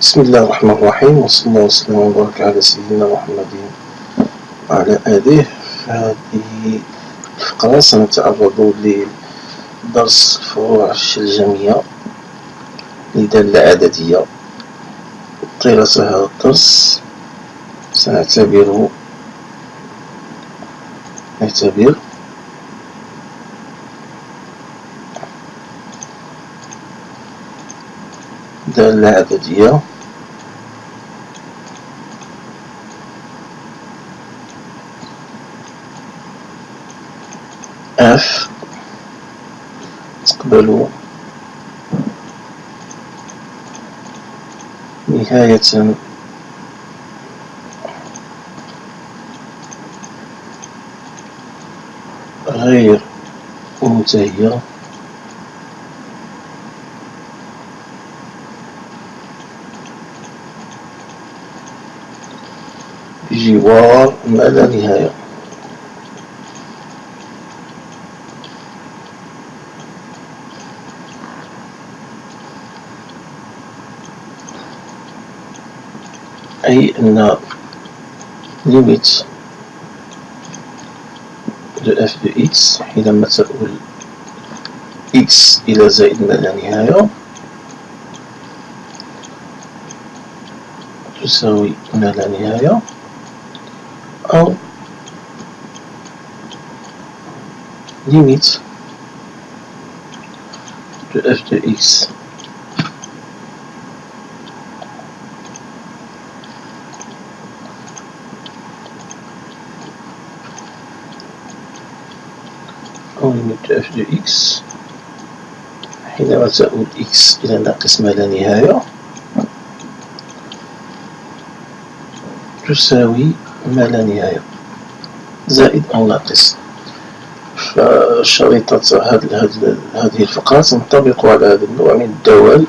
بسم الله الرحمن الرحيم، وصلى الله وسلم وبارك على سيدنا محمد وعلى آله. في هذه الفقرة سنتعرض لدرس فروع الشلجمية لدالة عددية. طيلة هذا الدرس سنعتبر دالة عددية F تقبل نهاية غير منتهية بجوار ما لا نهاية. أي أن ليميت de f de x حينما تؤول x إلى زائد ما لا نهاية تساوي ما لا نهاية، أو ليميت de f de x أو ليميت de f de x حينما تؤول x إلى ناقص ما لا نهاية تساوي ما لا نهاية زائد أو ناقص. فشريطة هذه الفقرة تنطبق على هذا النوع من الدوال،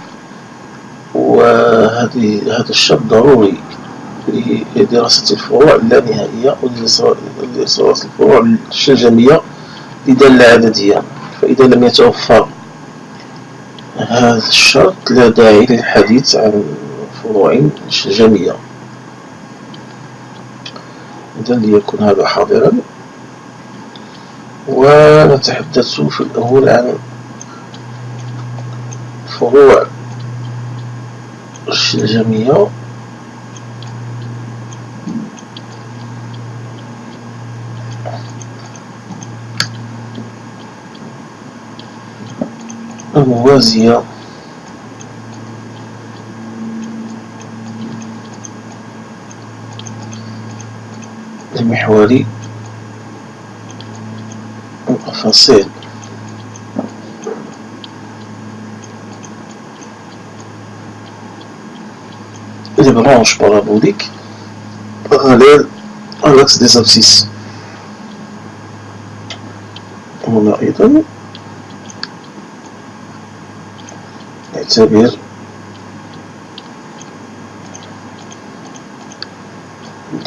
وهذا الشرط ضروري لدراسة الفروع اللانهائية ولدراسة الفروع الشلجمية لدالة عددية. فإذا لم يتوفر هذا الشرط لا داعي للحديث عن فروع شلجمية. إذا ليكن هذا حاضرا، ونتحدث في الأول عن فروع الشلجمية الموازية لمحور المفاصيل les branches paraboliques parallèles à l'axe des abscisses. هنا أيضا نعتبر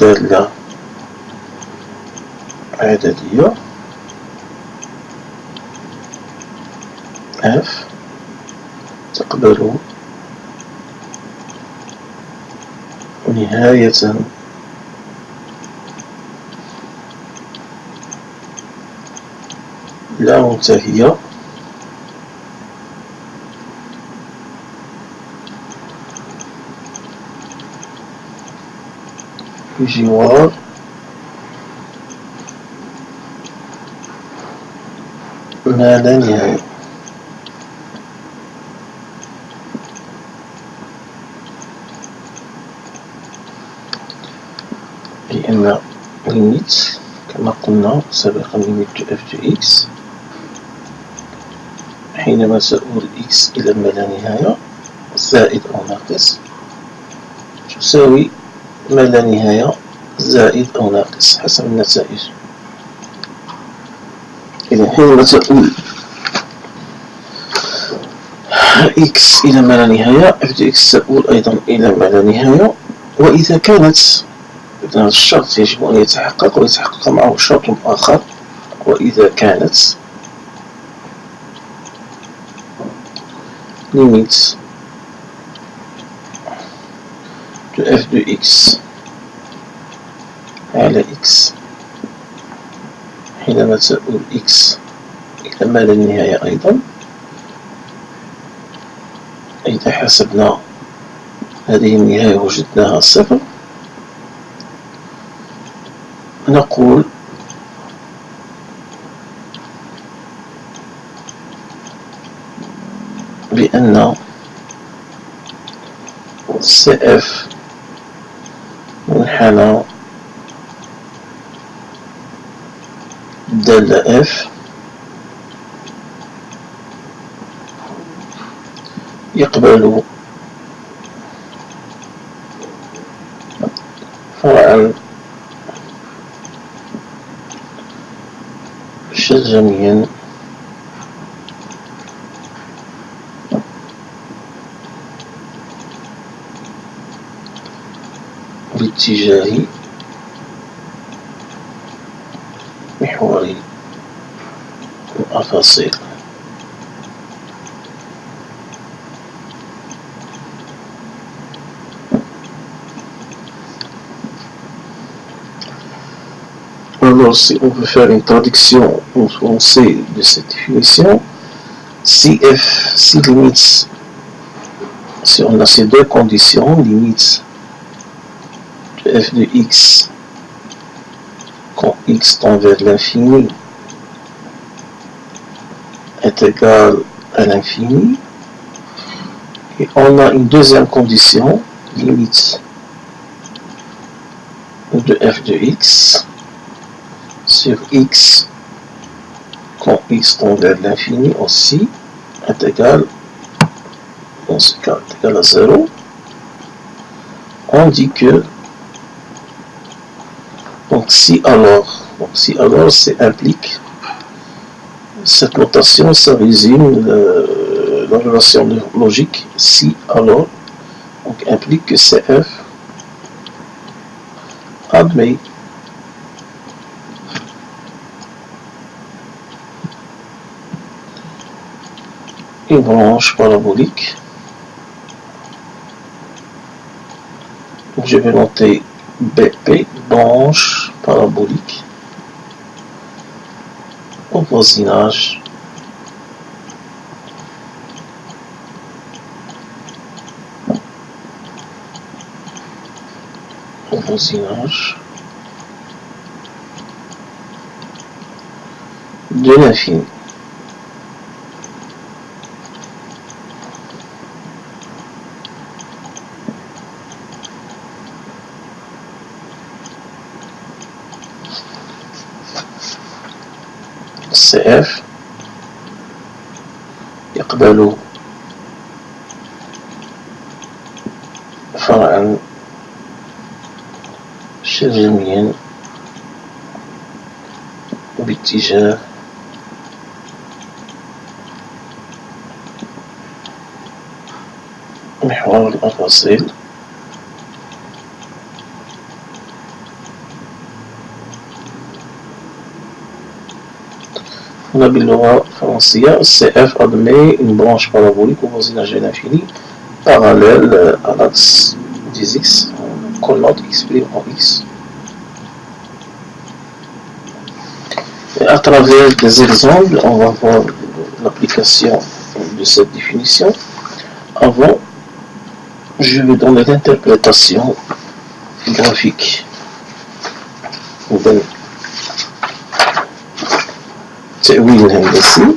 دالة عددية F تقبل نهاية لا منتهية بجوار ما لا نهاية. لأن ليميت كما قلنا سابقا ليميت de f de x حينما تؤول x إلى ما لا نهاية زائد أو ناقص تساوي ما لا نهاية زائد أو ناقص حسب النتائج. إذا حينما تؤول x إلى ما لا نهاية f de x تؤول أيضا إلى ما لا نهاية. وإذا كانت هذا الشرط يجب أن يتحقق، ويتحقق معه شرط آخر، وإذا كانت limits de f de x على x حينما تؤول x إلى ما لا نهاية أيضا. إذا حسبنا هذه النهاية وجدناها صفر، نقول بأن CF منحنى دالة F يقبل فرعا شجنيا باتجاه محور الأفاصيل. Alors, si on veut faire une traduction en français de cette définition, si limite, si on a ces deux conditions, limite de f de x quand x tend vers l'infini est égal à l'infini, et on a une deuxième condition, limite de f de x sur x quand x tend vers l'infini aussi est égal, dans ce cas, est égal à 0. On dit que donc si alors c'est implique, cette notation, ça résume la relation logique si alors, donc implique que CF admet une branche parabolique. Donc je vais noter BP, branche parabolique au voisinage de l'infini. CF يقبل فرعا شجنيا باتجاه محور الأفاصيل هنا باللغة الفرنسية. CF admet une branche parabolique au voisinage de l'infini parallèle à l'axe des x qu'on note x' en x. Et à travers des exemples, on va voir l'application de cette définition. Avant, je vais donner l'interprétation graphique de التأويل الهندسي.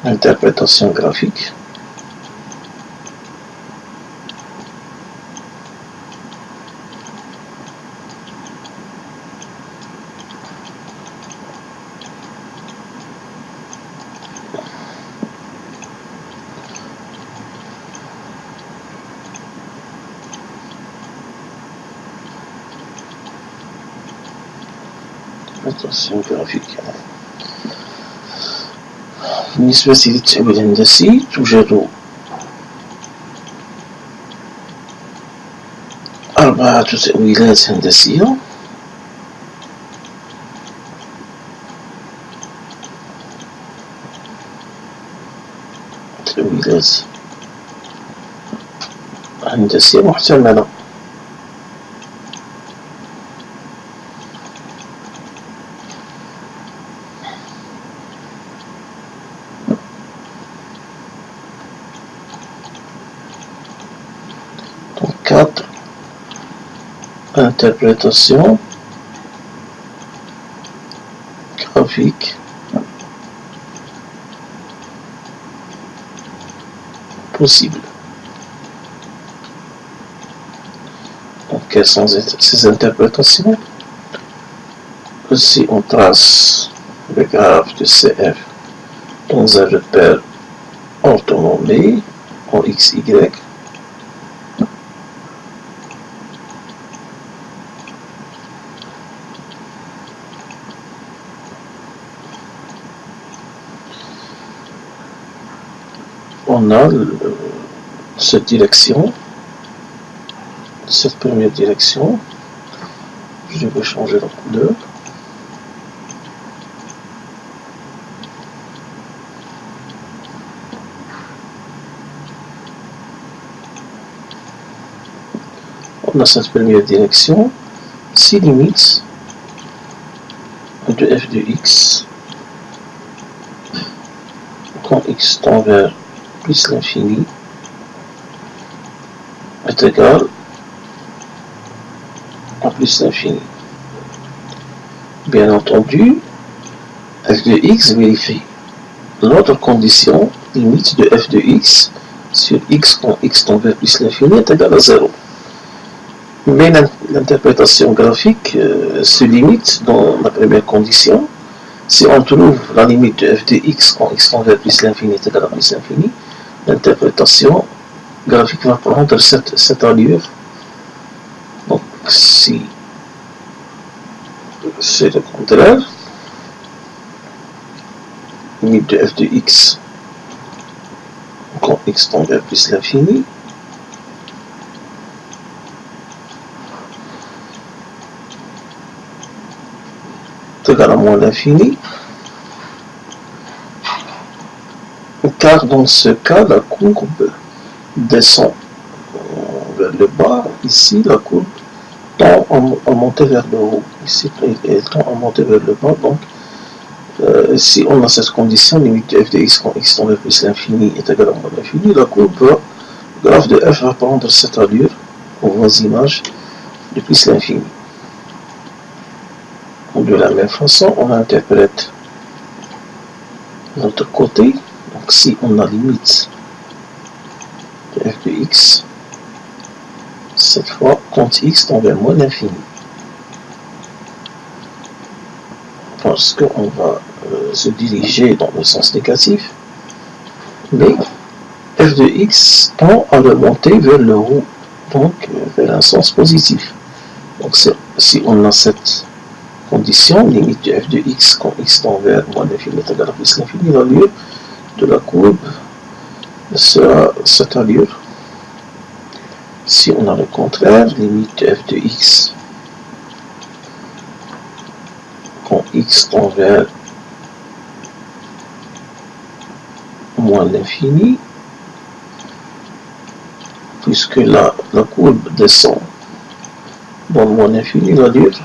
Interprétation graphique. Interprétation graphique. بالنسبة للتأويل الهندسي توجد أربعة تأويلات هندسية. تأويلات هندسية محتملة. Quatre interprétations graphiques possibles. Donc, quelles sont ces interprétations? Si on trace le graphe de CF dans un repère orthonormé en XY, on a cette direction, cette première direction. Je vais changer la couleur. On a cette première direction, 6 limites de f de x quand x tend vers plus l'infini est égal à plus l'infini. Bien entendu, f de x vérifie l'autre condition, limite de f de x sur x quand x tend vers plus l'infini est égal à 0. Mais l'interprétation graphique se limite dans la première condition. Si on trouve la limite de f de x quand x tend vers plus l'infini est égal à plus l'infini, l'interprétation graphique va prendre cette allure. Donc si c'est le contraire, limite de f de x quand x tend vers plus l'infini égal à moins l'infini, car dans ce cas la courbe descend vers le bas. Ici la courbe tend à monter vers le haut, ici elle tend à monter vers le bas. Donc si on a cette condition, limite de f de x quand x tend vers plus l'infini est égal à moins l'infini, la courbe le graphe de f va prendre cette allure au voisinage de plus l'infini. De la même façon, on interprète l'autre côté. Donc si on a limite de f de x, cette fois quand x tend vers moins l'infini, parce qu'on va se diriger dans le sens négatif, mais f de x tend à remonter vers le haut, donc vers un sens positif. Donc si on a cette condition, limite de f de x quand x tend vers moins l'infini est égal à plus l'infini, l'allure de la courbe sera cette allure. Si on a le contraire, limite de f de x quand x tend vers moins l'infini, puisque la courbe descend dans moins l'infini, l'allure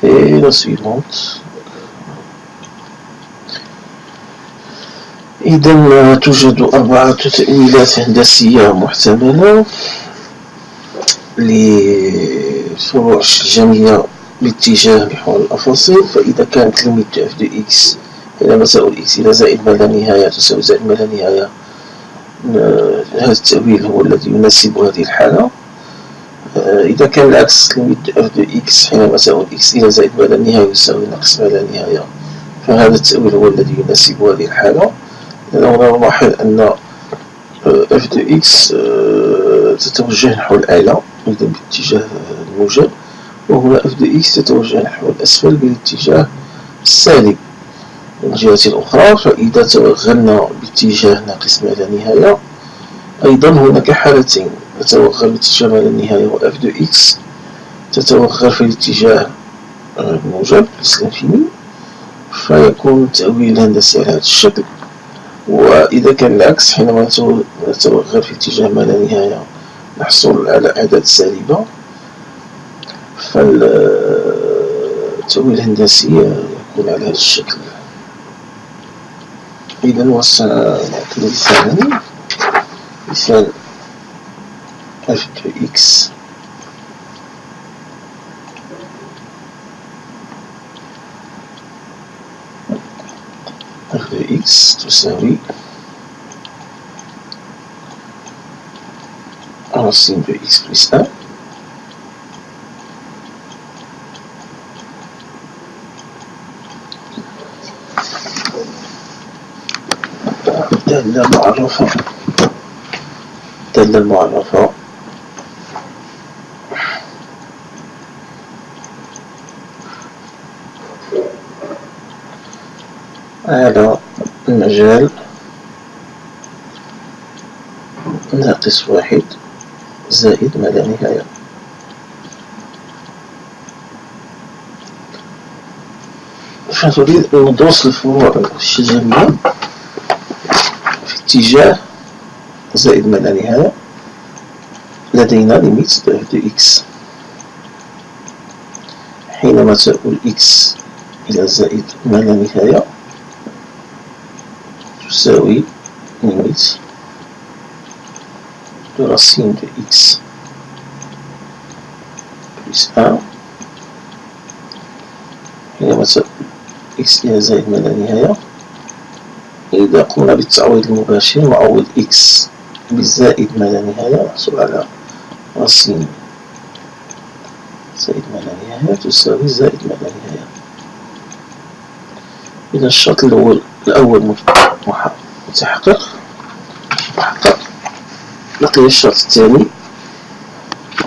est la suivante. إذا توجد 4 تأويلات هندسية محتملة لفروع الجميع باتجاه محور الأفاصيل. فإذا كانت ليميت اف دو اكس حينما تساوي اكس إلى زائد ما لا نهاية تساوي زائد ما لا نهاية، هذا التأويل هو الذي يناسب هذه الحالة. إذا كان العكس ليميت اف دو اكس حينما تساوي اكس إلى زائد ما لا نهاية يساوي ناقص ما لا نهاية، فهذا التأويل هو الذي يناسب هذه الحالة. لأننا نلاحظ أن f de x تتوجه نحو الأعلى إذا باتجاه الموجب، وهنا f de x تتوجه نحو الأسفل بالاتجاه السالب. من الجهة الأخرى فإذا توغلنا باتجاه ناقص ما لا نهاية أيضا هناك حالتين، تتوغل باتجاه ما لا نهاية، و اف دو اكس تتوغل في الاتجاه الموجب لانفيني، فيكون التأويل الهندسي على هذا الشكل. وإذا كان العكس، حينما نتوغل في اتجاه ما لا نهاية نحصل على أعداد سالبة، فالتأويل الهندسي يكون على هذا الشكل. إذا وسنعطي مثالا، مثال اف دو اكس اف دو اكس تساوي راسين دو اكس بلس ان الدالة المعرفة على المجال ناقص واحد زائد ما لا نهاية. فتريد أن ندرس الفروع الشجرية في اتجاه زائد ما لا نهاية. لدينا ليميت دو اف دو اكس حينما تؤول اكس إلى زائد ما لا نهاية تساوي ليميت دو راسين دو اكس بلس ان حينما تؤول اكس إلى زائد ما لا نهاية. إذا قمنا بالتعويض المباشر نعوض اكس بزائد ما لا نهاية نحصل على راسين زائد ما لا نهاية تساوي زائد ما لا نهاية. إذا الشرط الأول متحقق، بقي الشرط الثاني،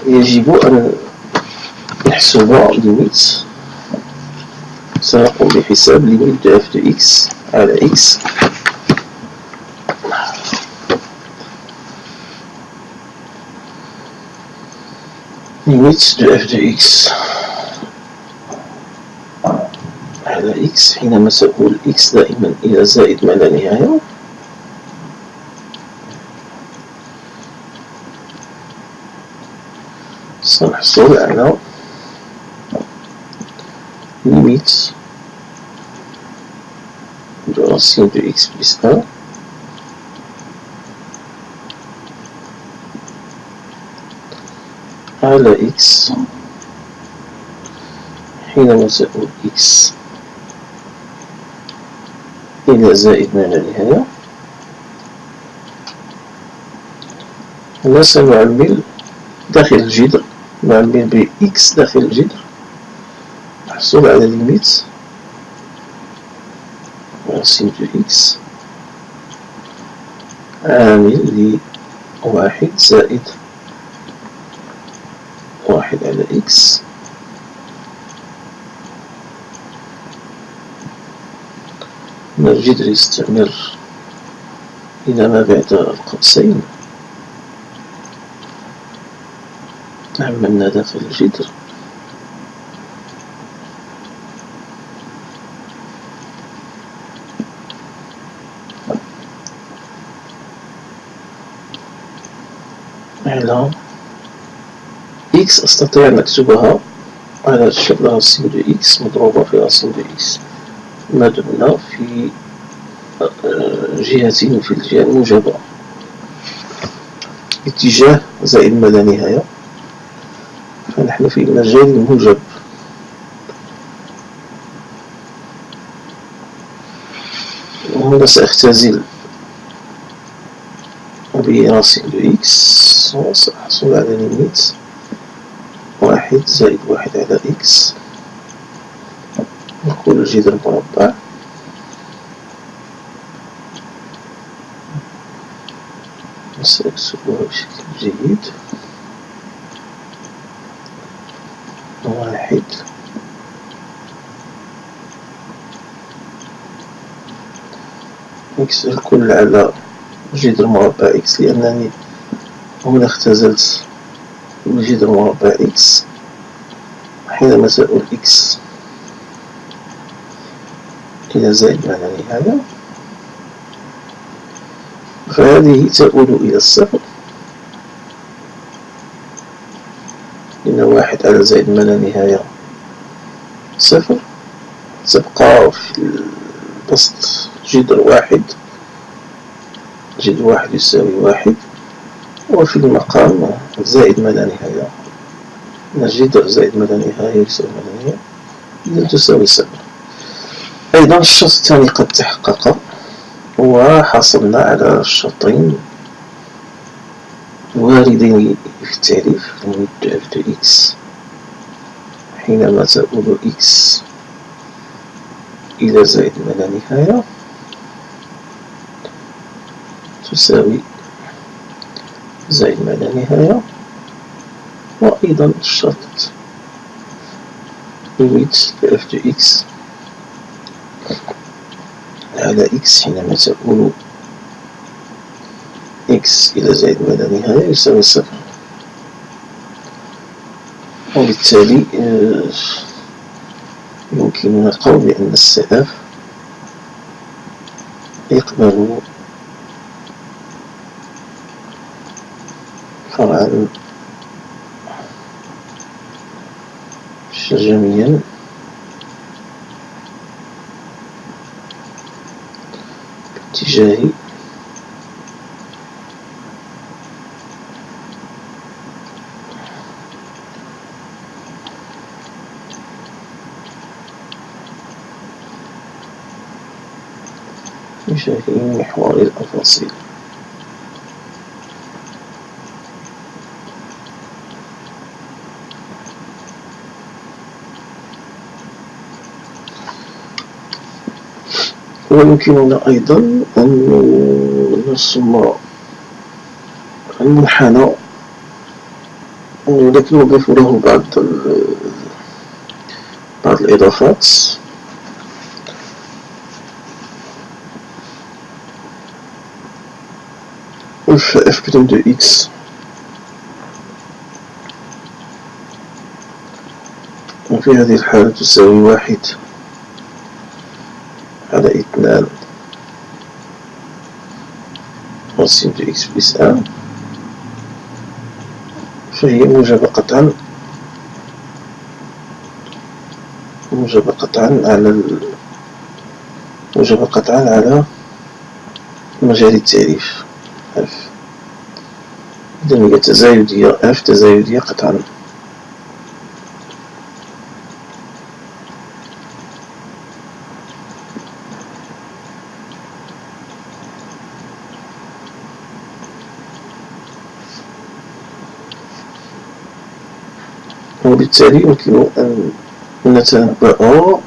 يجب أن نحسب ليميت. سنقوم بحساب ليميت دو اف دو اكس على اكس ليميت دو اف دو اكس على اكس حينما تؤول اكس دائما إلى زائد ما لا نهاية سنحصل على ليميت دو راسين دو اكس بلس ان على اكس حينما تؤول اكس إلى زائد ما لا نهاية. هنا سنعمل داخل الجذر، نعمل ب إكس داخل الجذر نحصل على ليميت راسين دو إكس عامل لواحد زائد واحد على إكس من الجذر يستمر إلى ما بعد القوسين. عملنا داخل الجذر على إكس. أستطيع أن أكتبها على الشكل راسين دو إكس مضروبة في راسين دو إكس ما دمنا في جهة في الجهة الموجبة اتجاه زائد ما لا نهاية، فنحن في المجال الموجب. وهنا سأختزل براسين دو إكس وسأحصل على ليميت واحد زائد واحد على إكس نقول الجذر مربع سأكتبها بشكل جيد واحد إكس الكل على جذر مربع إكس، لأنني هنا اختزلت جذر مربع إكس حينما تؤول إكس إلى زائد ما لا نهاية، فهذه تؤول إلى الصفر، لأن واحد على زائد ما لا نهاية صفر. تبقى في البسط جذر واحد يساوي واحد، وفي المقام زائد ما لا نهاية، جذر زائد ما لا نهاية يساوي ما لا نهاية، إذا تساوي صفر. أيضا الشرط الثاني قد تحقق، وحصلنا على الشرطين واردين في التعريف لمدة f de x حينما تؤول x إلى زائد ما لا نهاية تساوي زائد ما لا نهاية. وأيضا الشرط limit f de x على x حينما تؤول x إلى زائد ما لا نهاية يساوي صفر. وبالتالي يمكننا القول بأن السي اف يقبل فرعا شجميا باتجاه محور الأفاصيل. ويمكننا أيضا أن نرسم المنحنى، ولكن نضيف له بعض الإضافات. f' de x وفي هذه الحالة تساوي واحد على 2 sin de x plus 1، فهي موجبة قطعا على مجال التعريف f. إذا هي تزايدية، f تزايدية قطعا. وبالتالي يمكن أن نتنبأ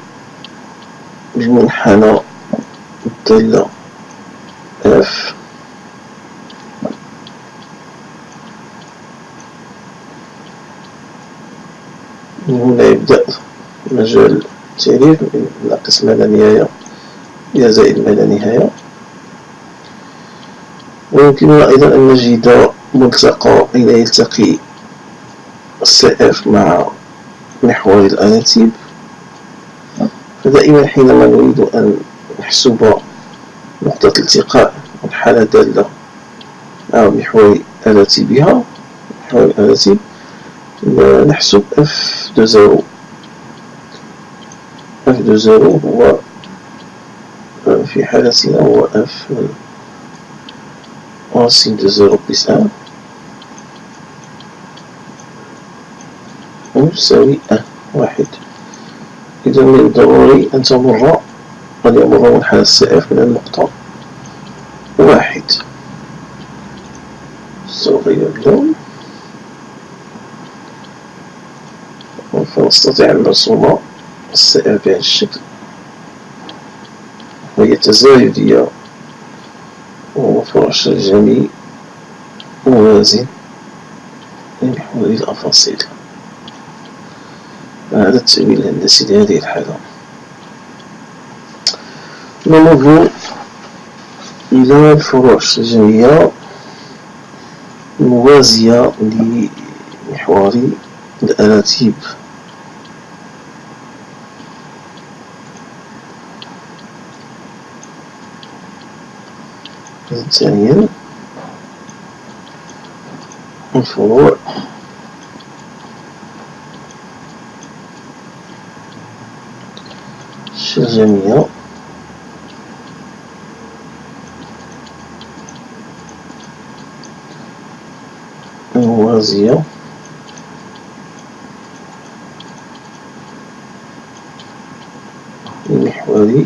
بمنحنى الدالة f من هنا يبدأ مجال التعريف من ناقص ما لا نهاية إلى زائد ما لا نهاية. ويمكننا أيضا أن نجد ملتقى أين يلتقي السي اف مع محور الأناتيب. فدائما حينما نريد أن نحسب نقطة الالتقاء الحالة دالة مع محور أناتيبها، محور الأناتيب، نحسب f de 0. f de 0 هو في حالتنا هو f sin de 0 plus 1 يساوي 1. إذا من الضروري أن يمر منحنى السي اف من النقطة 1. سأغير اللون فنستطيع أن نرسم السي اف بهذا الشكل، وهي تزايدية وفرع شجمي موازن لمحور الأفاصيل. هذا التأويل الهندسي لهذه الحالة. نمر إلى الفروع الشجمية موازية لمحور الأناتيب. ثانيا الفروع الشرجمية الموازية لمحور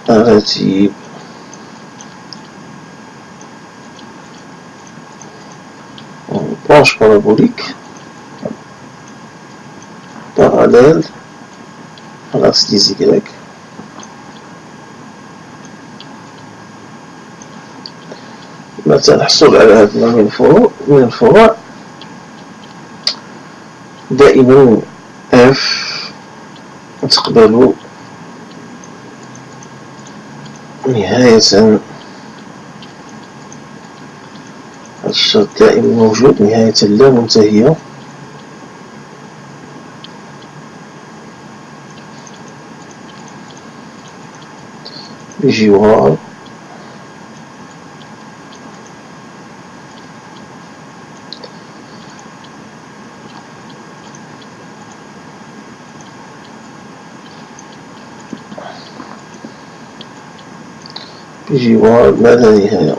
الأناتيب. branche parabolique parallèle à l'axe des Y. متى نحصل على هذا النوع من الفروع دائما F تقبل نهاية، هذا الشرط دائما موجود، نهاية لا منتهية بجوار ما لا نهاية.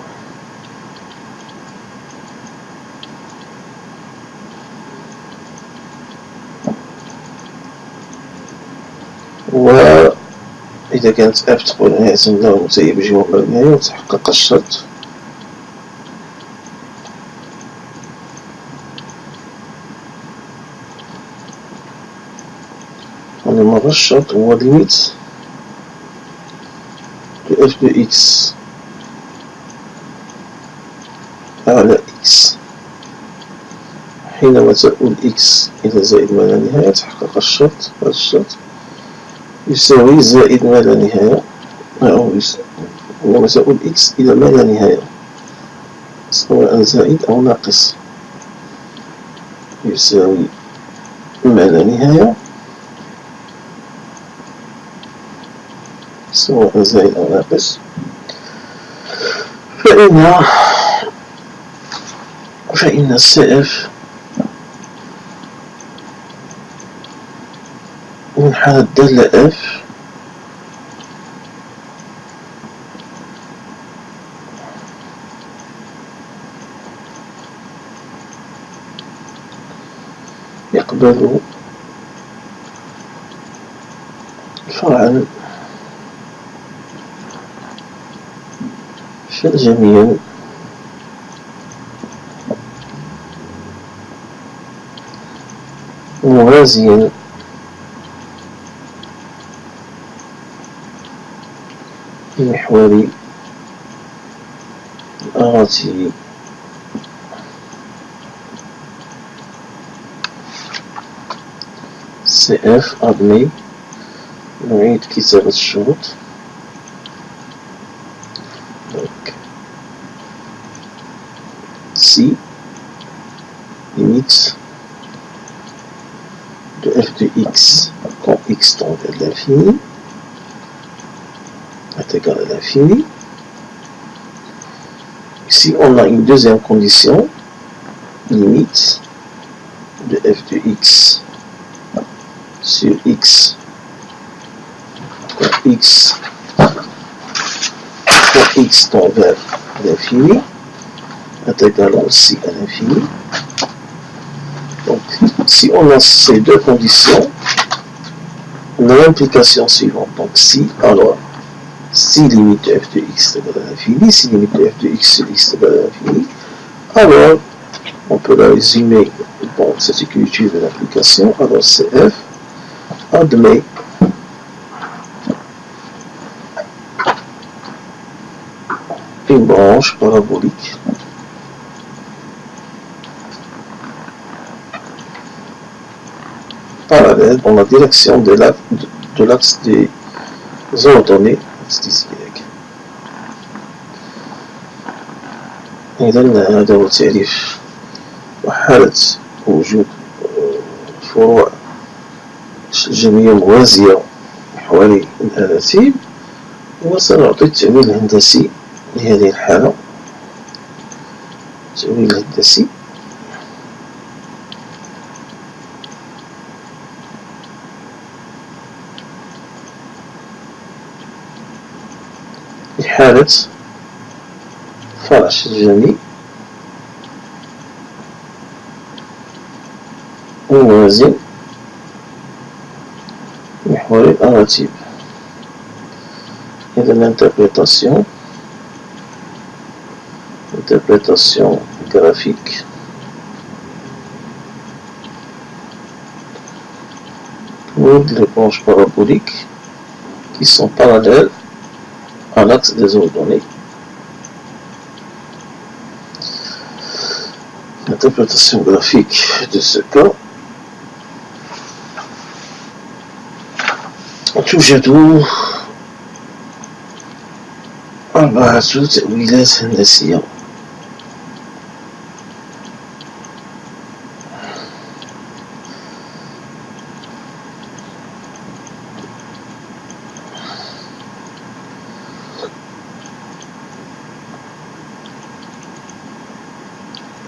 وإذا كانت F تقبل نهاية لا منتهية بجوار ما لا نهاية وتحقق الشرط مرة الشرط هو ليميت de f de x على x حينما تؤول x إلى زائد ما لا نهاية تحقق الشرط، هذا الشرط يساوي زائد ما لا نهاية، حينما تؤول x إلى ما لا نهاية سواء زائد أو ناقص يساوي ما لا نهاية سواء زائد أو ناقص، فإن CF من حالة الدالة F يقبل فرعا شرجميا موازيا لمحور الأراتب. CF admet. نعيد كتابة الشروط. Si limite de f de x quand x tend vers l'infini est égal à l'infini. Si on a une deuxième condition, limite de f de x sur x quand x tend vers l'infini est égal aussi à l'infini. Donc, si on a ces deux conditions, on a l'implication suivante. Donc, si limite de f de x est égal à l'infini, si limite de f de x sur x est égal à l'infini, alors on peut la résumer dans cette écriture de l'application. Alors, CF admet une branche parabolique parallèle dans la direction de l'axe des ordonnées, l'axe des Y. إذا هذا هو تعريف وحالة وجود فروع جمعية موازية حوالي الأناسيب. وسنعطي التأويل الهندسي لهذه الحالة. التأويل الهندسي لحالة فرع شجري موازي محور الأراتب. إذا l'interprétation graphique pour les branches paraboliques qui sont parallèles à l'axe des ordonnées. L'interprétation graphique de ce cas توجد 4 تأويلات هندسية.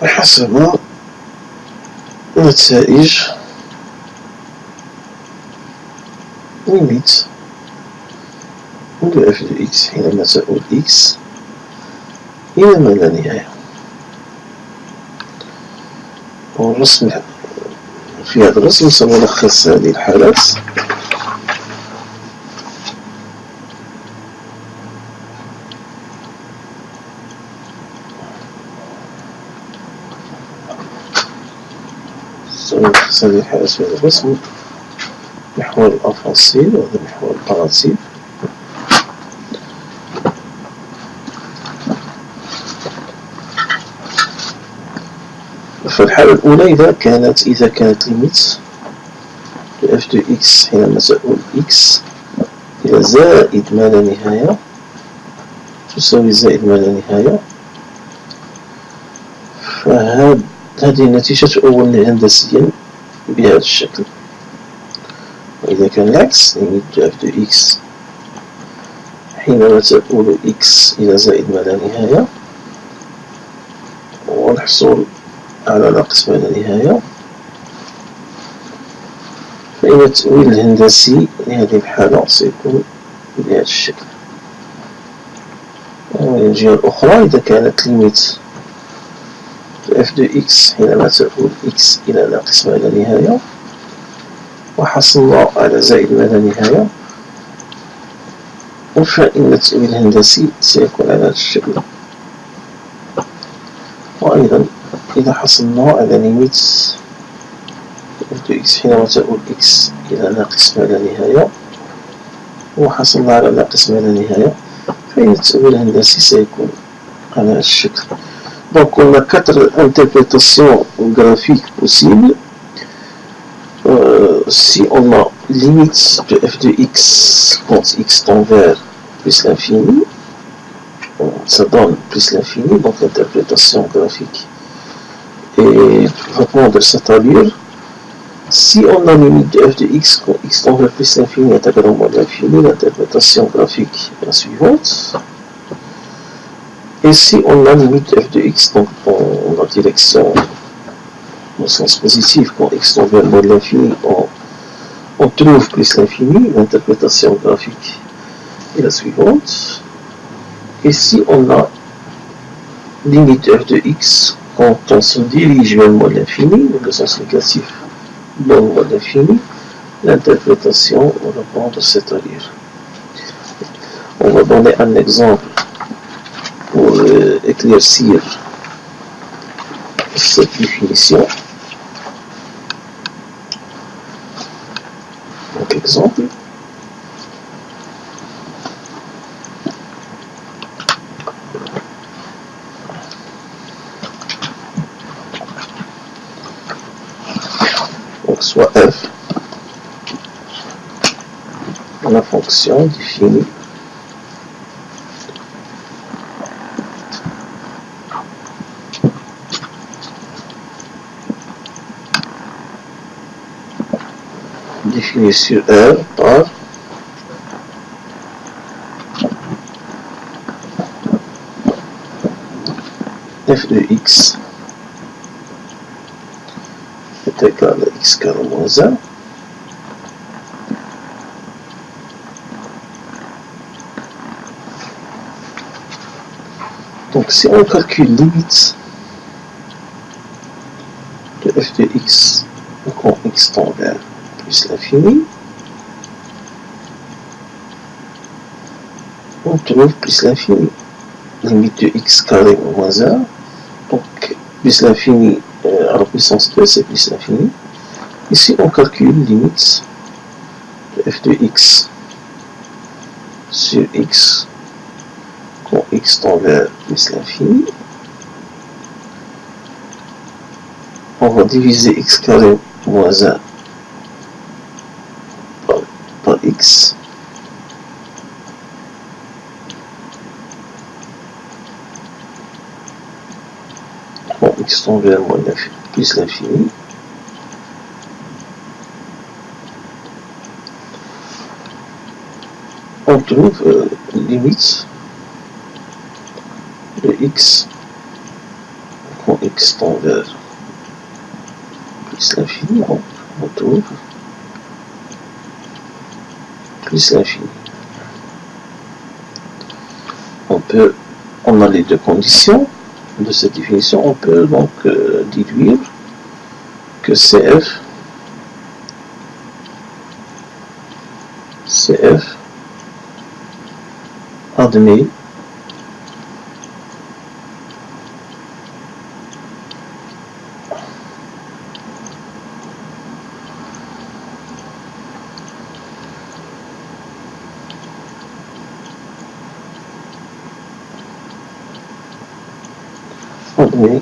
وحسب نتائج ليميت de f de x حينما تؤول x إلى ما لا نهاية. والرسم في هذا الرسم سنلخص هذه الحالات. سنلخص هذه الحالات في هذا الرسم. محور الأفاصيل وهذا محور الباراتيب. فالحالة الأولى إذا كانت ليميت f de x حينما تؤول x إلى زائد ما لا نهاية تساوي زائد ما لا نهاية، فهذه النتيجة تؤول هندسيا بهذا الشكل. وإذا كان العكس ليميت f de x حينما تؤول x إلى زائد ما لا نهاية والحصول على ناقص ما لا نهاية، فإن التأويل الهندسي لهذه الحالة سيكون بهذا الشكل. ومن الجهة الأخرى إذا كانت ليميت f de x حينما تؤول x إلى ناقص ما لا نهاية وحصلنا على زائد ما لا نهاية، فإن التأويل الهندسي سيكون على هذا الشكل. وأيضا إذا حصلنا على ليميت f de x حينما تؤول x إلى ناقص ما لا نهاية وحصلنا على ناقص ما لا نهاية، فإن التأويل الهندسي سيكون على هذا الشكل. Donc on a 4 interprétations graphiques possibles. Si on a limite de f de x quand x tend vers plus l'infini, ça donne plus l'infini, donc l'interprétation graphique va prendre cette allure. Si on a limite de f de x quand x tend vers plus l'infini est égal au moins de l'infini, l'interprétation graphique est la suivante. Et si on a limite de f de x donc dans la direction au sens positif, quand x tend vers moins de l'infini, on trouve plus l'infini, l'interprétation graphique est la suivante. Et si on a limite de f de x quand on se dirige vers moins de l'infini, dans le sens négatif dans moins de l'infini, l'interprétation va prendre cette allure. On va donner un exemple pour éclaircir cette définition. Donc exemple, donc soit f, la fonction définie définie sur R par f de x est égal à x carré moins 1. Donc si on calcule limite de f de x quand x tend vers plus l'infini, on trouve plus l'infini. Limite de x carré moins 1, donc plus l'infini à la puissance 2, c'est plus l'infini. Ici, on calcule limite de f de x sur x quand x tend vers plus l'infini. On va diviser x carré moins 1 par x. Quand x tend vers plus l'infini. On trouve limite de x quand x tend vers plus l'infini, on trouve plus l'infini. On a les deux conditions de cette définition, on peut donc déduire que CF admet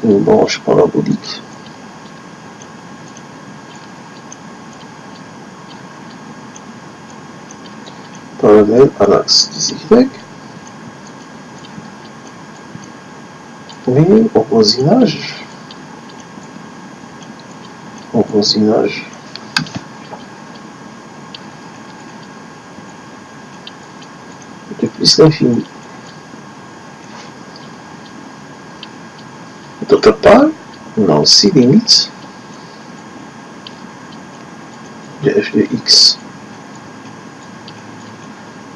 une branche parabolique parallèle à l'axe des Y, mais au voisinage de plus l'infini. D'autre part, on a aussi limite de f de x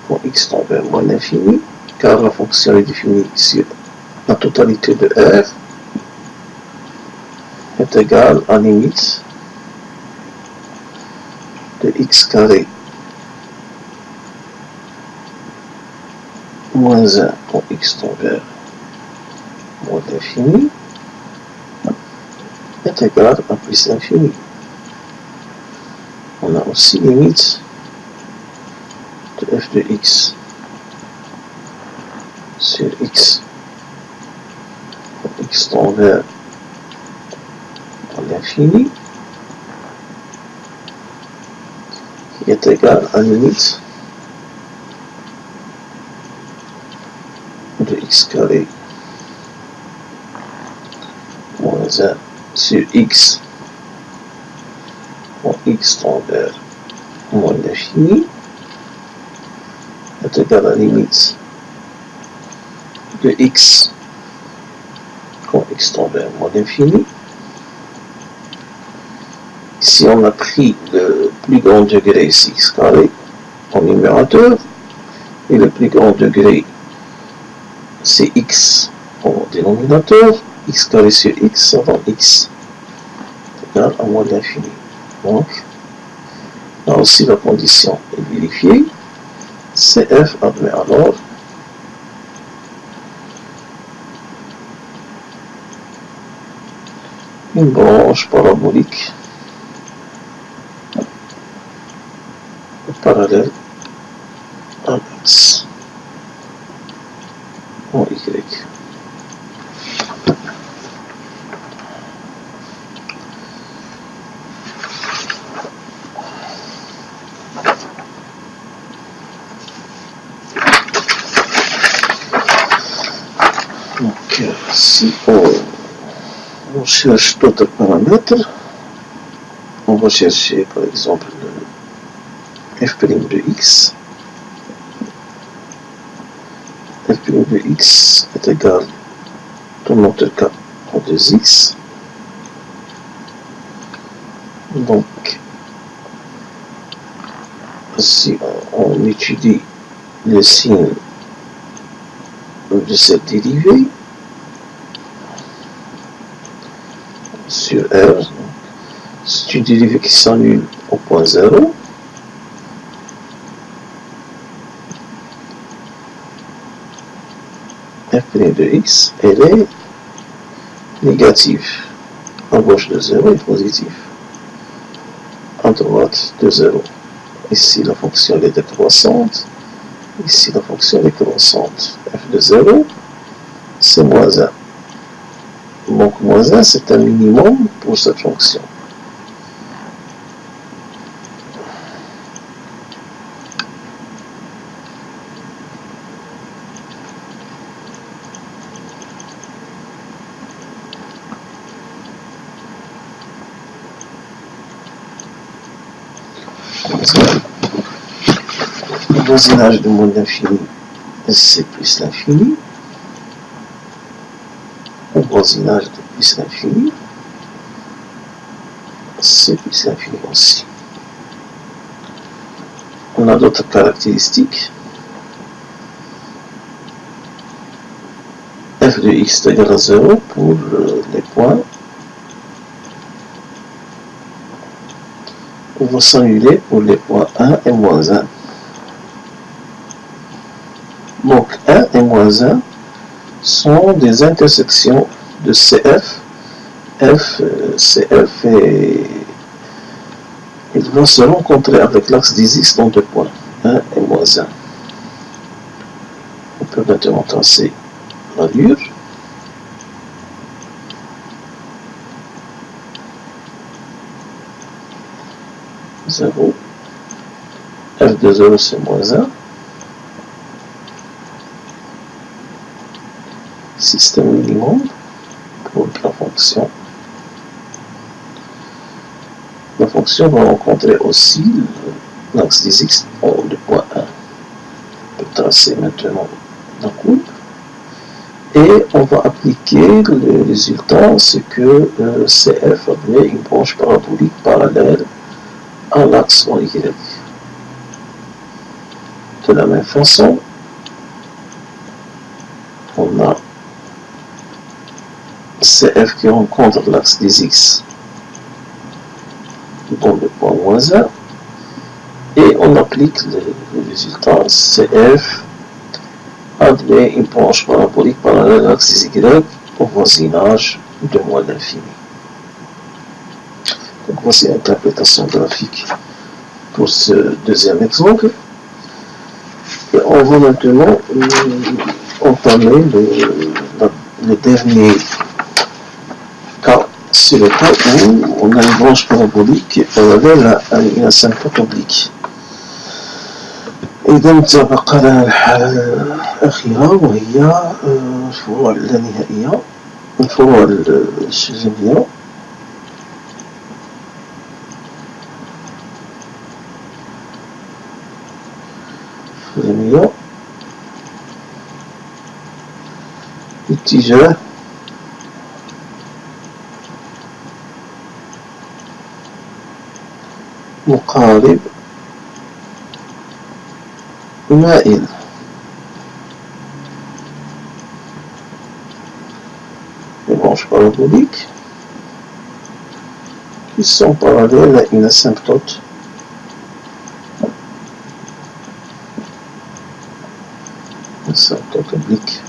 quand x tend vers moins l'infini, car la fonction est définie sur la totalité de R est égale à limite de x carré moins 1 quand x tend vers moins l'infini est égal à plus l'infini. On a aussi limite de f de x sur x quand x tend vers l'infini qui est égal à limite de x carré moins 1 sur x quand x tend vers moins l'infini est égal à limite de x quand x tend vers moins l'infini. Si on a pris le plus grand degré, c'est x carré en numérateur, et le plus grand degré, c'est x en dénominateur, x carré sur x, ça donne x égal à moins l'infini. Donc, là aussi la condition est vérifiée. CF admet alors une branche parabolique parallèle à l'axe en Y. Donc, si on cherche d'autres paramètres, on va chercher par exemple f' de x, f' de x est égal, dans notre cas, à 2x. Donc, si on étudie le signe de cette dérivée sur R, c'est une dérivée qui s'annule au point 0. F' de x, elle est négative. À gauche de 0 est positive. À droite de 0. Ici, la fonction est décroissante. Ici, la fonction est croissante. F de 0, c'est moins 1. Donc, moins 1, c'est un minimum pour cette fonction. Le voisinage de moins l'infini, c'est plus l'infini. Le voisinage de plus l'infini, c'est plus l'infini aussi. On a d'autres caractéristiques. F de x est égal à 0 pour les points. On va s'annuler pour les points 1 et moins 1. Donc 1 et moins 1 sont des intersections de CF. CF et ils vont se rencontrer avec l'axe des x dans deux points, 1 et moins 1. On peut maintenant tracer l'allure. Zéro. F de 0 c'est moins 1. Système minimum pour la fonction. La fonction va rencontrer aussi l'axe des x dans le point 1. On peut tracer maintenant la courbe. Et on va appliquer le résultat, c'est que CF admet une branche parabolique parallèle à l'axe Y. De la même façon, on a CF qui rencontre l'axe des x dans le point moins 1 et on applique le résultat CF admet une branche parabolique parallèle à l'axe Y au voisinage de moins l'infini. Donc voici l'interprétation graphique pour ce deuxième exemple. Et on va maintenant entamer le dernier cas, c'est le cas où on a une branche parabolique parallèle à une asymptote oblique. إذا تبقى لنا الحالة الأخيرة وهي الفروع اللانهائية، الفروع الشجرية. اتجاه مقارب مائل. Les branches paraboliques qui sont parallèles à une asymptote oblique.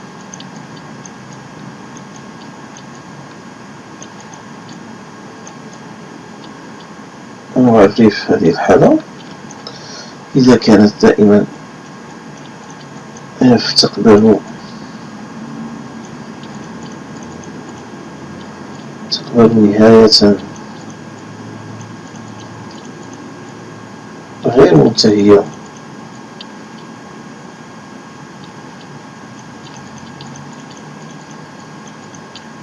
نعرف هذه الحالة إذا كانت دائما تقبل نهاية غير منتهية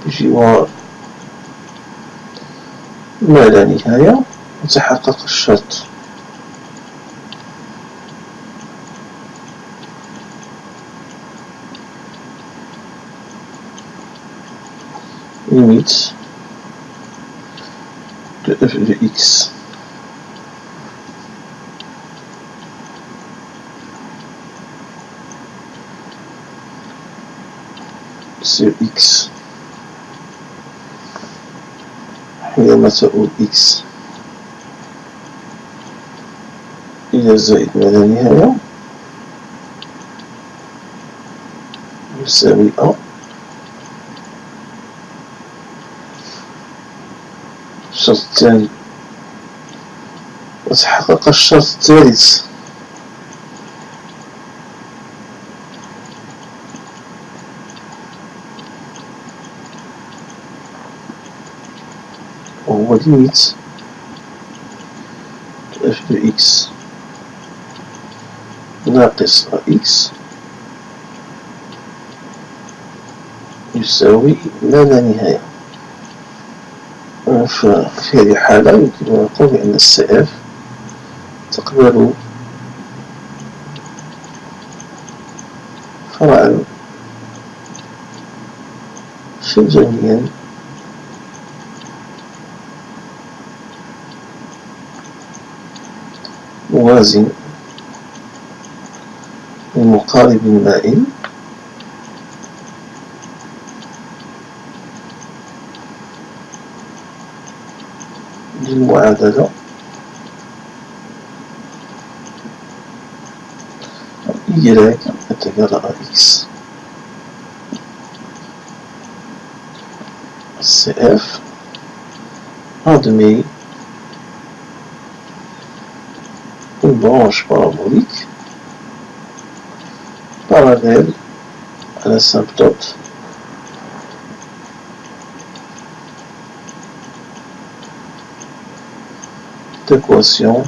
بجوار ما لا نهاية، يتحقق الشرط limite de f de x sur x حينما تؤول x إلى زائد ما لا نهاية يساوي أ. الشرط الثاني وتحقق الشرط الثالث وهو ليميت f de x ناقص x يساوي ما لا نهاية. في هذه الحالة يمكن أن نقول بأن السي اف تقبل فرعا شبجانيا موازن لمقارب مائل للمعادلة y est égal à x. CF admet une branche parabolique parallèle à l'asymptote d'équation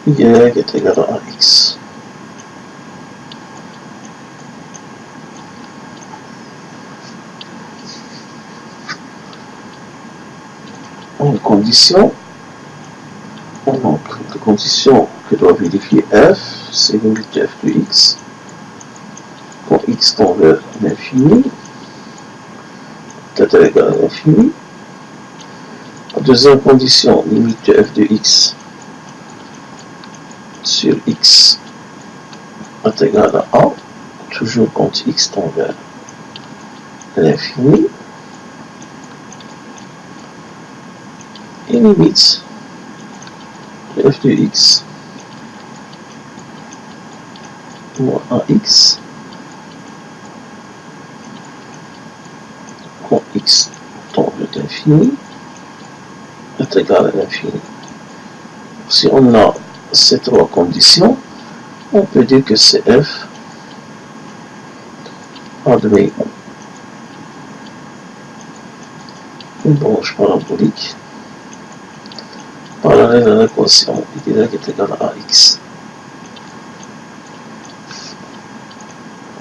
y est égal à x. Une condition, donc la condition que doit vérifier f, c'est limite de f de x quand x tend vers l'infini, est égal à l'infini. La deuxième condition, limite de f de x sur x est égal à a, toujours quand x tend vers l'infini. Et limite de f de x moins ax quand x tend vers l'infini est égal à l'infini. Si on a ces trois conditions, on peut dire que CF admet une branche parabolique parallèle à l'équation y est égal à x.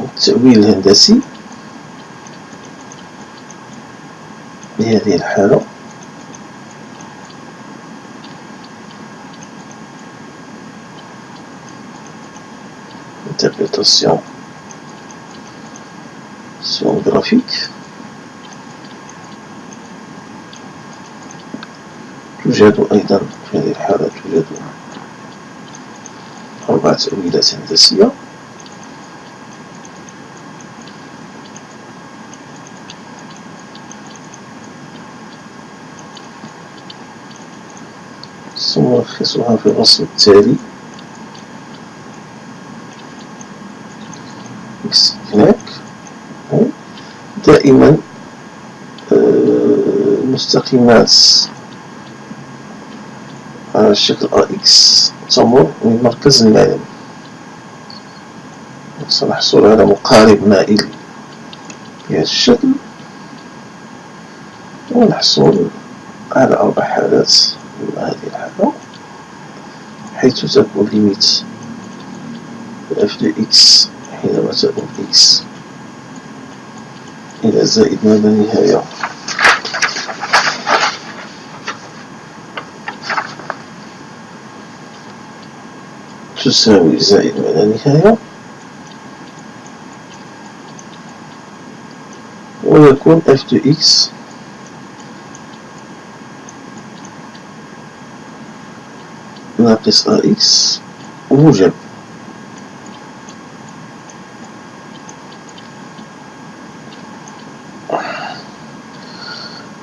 التأويل الهندسي لهذه الحالة interprétation graphique توجد أيضا في هذه الحالة توجد 4 تأويلات هندسية. سنلخصها في الرسم التالي. هناك دائما المستقيمات على الشكل AX تمر من مركز المائل. سنحصل على مقارب مائل بهذا الشكل، ونحصل على 4 حالات من هذه الحالة، حيث تكون ليميت f de x حينما تكون x إلى زائد ما لا نهاية تساوي زائد ما لا نهاية، ويكون f de x ناقص ax موجب.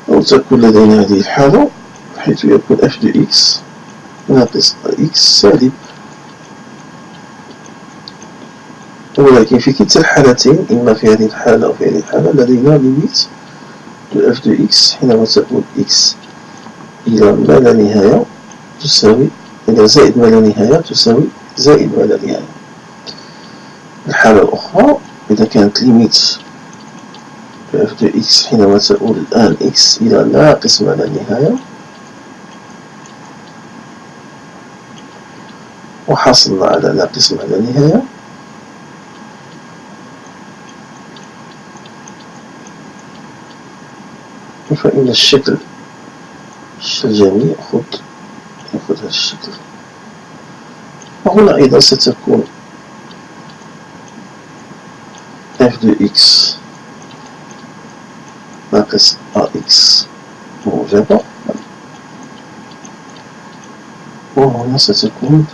أو تكون لدينا هذه الحالة حيث يكون f de x ناقص ax سالب. ولكن في كلتا الحالتين، إما في هذه الحالة أو في هذه الحالة، لدينا ليميت دو f de x حينما تكون x إلى ما لا نهاية تساوي إلى زائد ما لا نهاية تساوي زائد ما لا نهاية. الحالة الأخرى إذا كانت ليميت دو f de x حينما تؤول الآن x إلى ناقص ما لا نهاية، وحصلنا على ناقص ما لا نهاية، فإن الشكل الجميع يأخذ هذا الشكل. وهنا أيضا ستكون f de x ناقص ax موجبة، وهنا ستكون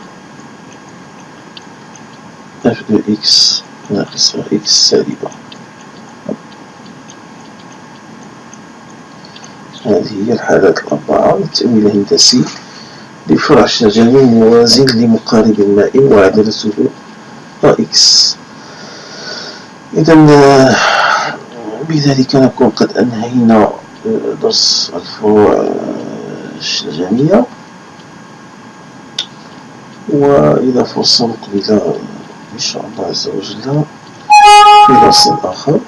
f de x ناقص ax سالبة. هذه هي الحالات الأربعة للتأويل الهندسي لفرع شجري موازن لمقارب مائي وعدلته ax. إذا بذلك نكون قد أنهينا درس الفروع الشجرية، وإلى فرصة مقبلة إن شاء الله عز وجل في درس آخر.